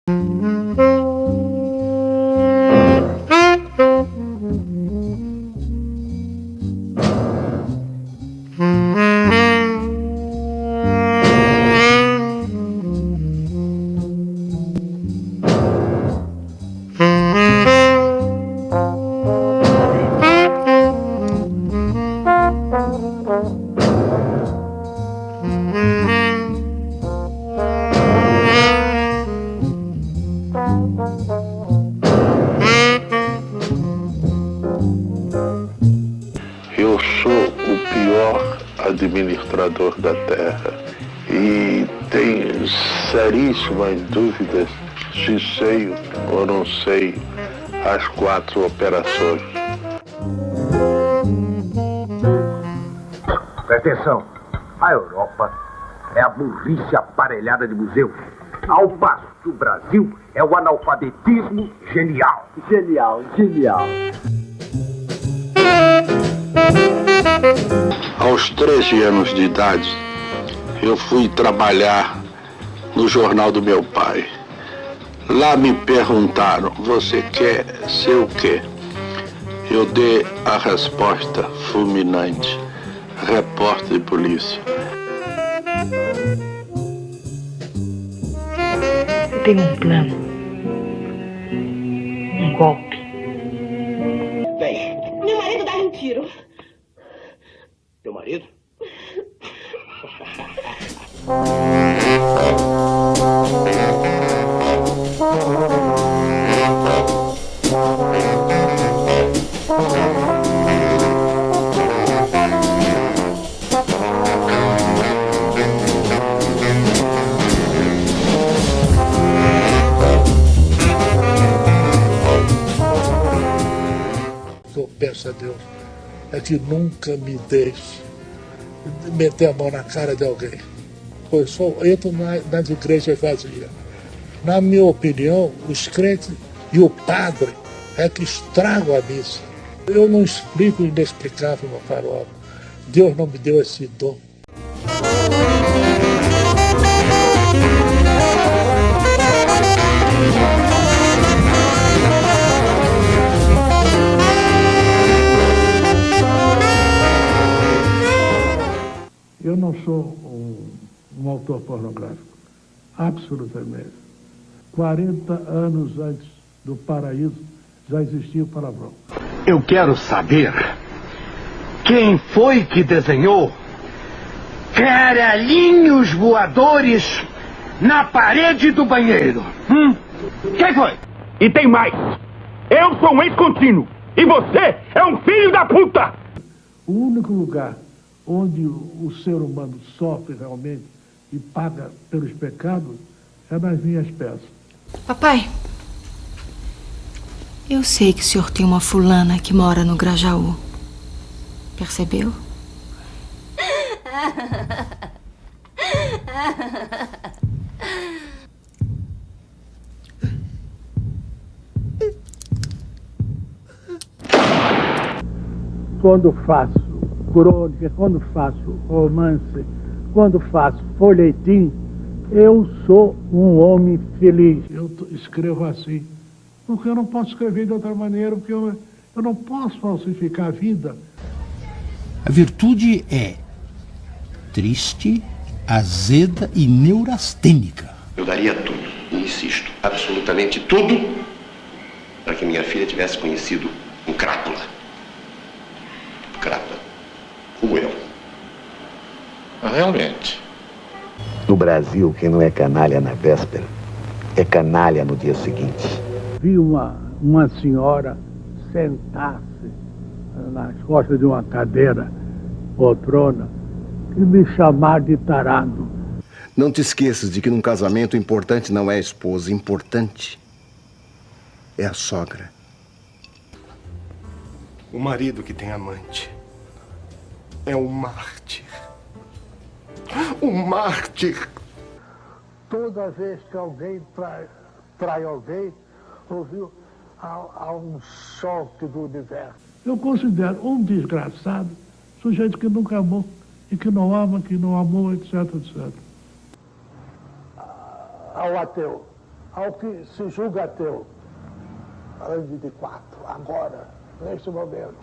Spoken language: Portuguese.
Eu sou o pior administrador da Terra e tenho seríssimas dúvidas se sei ou não sei as 4 operações. Presta atenção, a Europa é a burrice aparelhada de museus, ao passo que o Brasil é o analfabetismo genial. Genial, genial. Aos 13 anos de idade, eu fui trabalhar no jornal do meu pai. Lá me perguntaram, você quer ser o quê? Eu dei a resposta fulminante, repórter de polícia. Eu tenho um plano, um golpe. Bem, meu marido dá-lhe um tiro. Teu marido? Eu peço a Deus é que nunca me deixe meter a mão na cara de alguém. Eu só entro nas igrejas vazias. Na minha opinião, os crentes e o padre é que estragam a missa. Eu não explico o inexplicável, meu caro homem. Deus não me deu esse dom. Eu não sou um autor pornográfico, absolutamente. 40 anos antes do Paraíso já existia o palavrão. Eu quero saber quem foi que desenhou caralhinhos voadores na parede do banheiro. Quem foi? E tem mais. Eu sou um ex-contínuo e você é um filho da puta! O único lugar onde o ser humano sofre realmente e paga pelos pecados é nas minhas peças. Papai, eu sei que o senhor tem uma fulana que mora no Grajaú. Percebeu? Quando faço crônica, quando faço romance, quando faço folhetim, eu sou um homem feliz. Eu escrevo assim, porque eu não posso escrever de outra maneira, porque eu não posso falsificar a vida. A virtude é triste, azeda e neurastênica. Eu daria tudo, insisto, absolutamente tudo, para que minha filha tivesse conhecido um crápula. Crápula. Como eu. Realmente. No Brasil, quem não é canalha na véspera, é canalha no dia seguinte. Vi uma senhora sentar-se nas costas de uma cadeira, poltrona, e me chamar de tarado. Não te esqueças de que num casamento importante não é a esposa, importante é a sogra. O marido que tem amante é um mártir. Um mártir. Toda vez que alguém trai alguém, ouviu, há um choque do universo. Eu considero um desgraçado sujeito que nunca amou, e que não ama, que não amou, etc, etc. Ao ateu, ao que se julga teu. Falando de quatro, agora, neste momento.